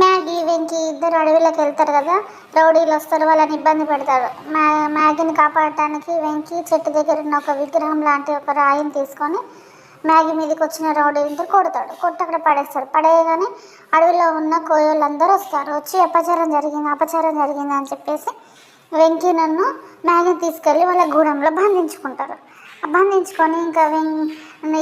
Maggi Venky ఇద్దరు అడవిలోకి వెళ్తారు కదా. రౌడీలు వస్తారు, వాళ్ళని ఇబ్బంది పెడతారు. మ్యాగీని కాపాడటానికి వెంకీ చెట్టు దగ్గర ఉన్న ఒక విగ్రహం లాంటి ఒక రాయిని తీసుకొని మ్యాగీ మీదకి వచ్చిన రౌడీలతో కొడతాడు. కొట్టి అక్కడ పడేస్తాడు. పడేయగానే అడవిలో ఉన్న కోయోళ్ళందరూ వస్తారు. వచ్చి అపచారం జరిగింది అని చెప్పేసి వెంకీ నన్ను మ్యాగీని తీసుకెళ్ళి వాళ్ళ గూడెంలో బంధించుకుంటారు. బంధించుకొని ఇంకా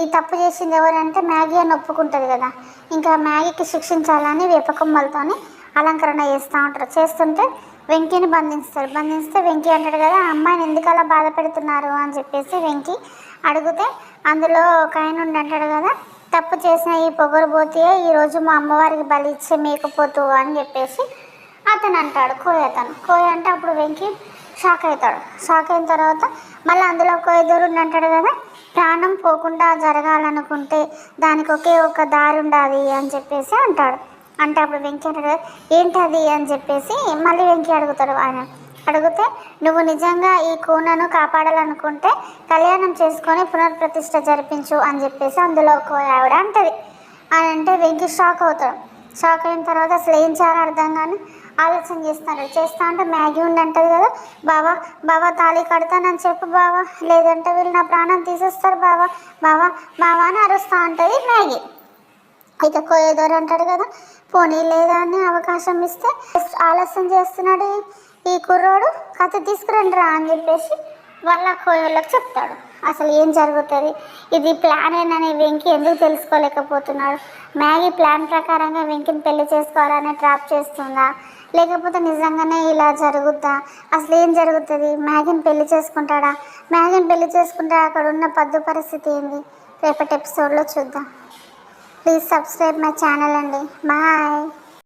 ఈ తప్పు చేసింది ఎవరంటే మ్యాగీ అని ఒప్పుకుంటుంది కదా. ఇంకా మ్యాగీకి శిక్షించాలని వేపకొమ్మలతోని అలంకరణ చేస్తూ ఉంటారు. చేస్తుంటే వెంకీని బంధిస్తే వెంకీ అంటాడు కదా, ఆ అమ్మాయిని ఎందుకు అలా బాధ పెడుతున్నారు అని చెప్పేసి వెంకీ అడిగితే అందులో ఒక ఆయన ఉండి అంటాడు కదా, తప్పు చేసిన ఈ పొగరుబోతే ఈరోజు మా అమ్మవారికి బలి ఇచ్చే మేకపోతు అని చెప్పేసి అతను అంటాడు. కోయ అంటే అప్పుడు వెంకీ షాక్ అవుతాడు. షాక్ అయిన తర్వాత మళ్ళీ అందులో ఒక ఎదురుండి అంటాడు కదా, ప్రాణం పోకుండా జరగాలనుకుంటే దానికి ఒకే ఒక దారి ఉండాలి అని చెప్పేసి అంటాడు. అంటే అప్పుడు వెంకీ అంటాడు కదా, ఏంటది అని చెప్పేసి మళ్ళీ వెంకీ అడుగుతాడు. ఆయన అడిగితే, నువ్వు నిజంగా ఈ కూనను కాపాడాలనుకుంటే కళ్యాణం చేసుకొని పునర్ప్రతిష్ఠ జరిపించు అని చెప్పేసి అందులో ఒక ఆవిడ అంటది. అని అంటే వెంకీ షాక్ అవుతాడు. షాక్ అయిన తర్వాత అసలు ఏం చేయాలో అర్థం కానీ ఆలోచన చేస్తా అంటే మ్యాగీ ఉండి అంటది కదా, బావా తాళి కడతానని చెప్పు బావా, లేదంటే వీళ్ళు నా ప్రాణం తీసేస్తారు బావా అని అరుస్తూ ఉంటుంది మ్యాగీ. అయితే కోయేదోరు అంటాడు కదా, పోనీ లేదా అని అవకాశం ఇస్తే ఆలస్యం చేస్తున్నాడు ఈ కుర్రోడు, కథ తీసుకురండి రా అని చెప్పేసి వాళ్ళ కోయోళ్ళకి చెప్తాడు. అసలు ఏం జరుగుతుంది, ఇది ప్లానేనని వెంకీ ఎందుకు తెలుసుకోలేకపోతున్నాడు? మ్యాగీ ప్లాన్ ప్రకారంగా వెంకీని పెళ్లి చేసుకోవాలని ట్రాప్ చేస్తుందా, లేకపోతే నిజంగానే ఇలా జరుగుద్దా? అసలు ఏం జరుగుతుంది? మ్యాగీని పెళ్లి చేసుకుంటాడా? మ్యాగీని పెళ్లి చేసుకుంటే అక్కడ ఉన్న పద్దు పరిస్థితి ఏంది? రేపటి ఎపిసోడ్లో చూద్దాం. ప్లీజ్ సబ్స్క్రైబ్ మై ఛానల్ అండి. బాయ్.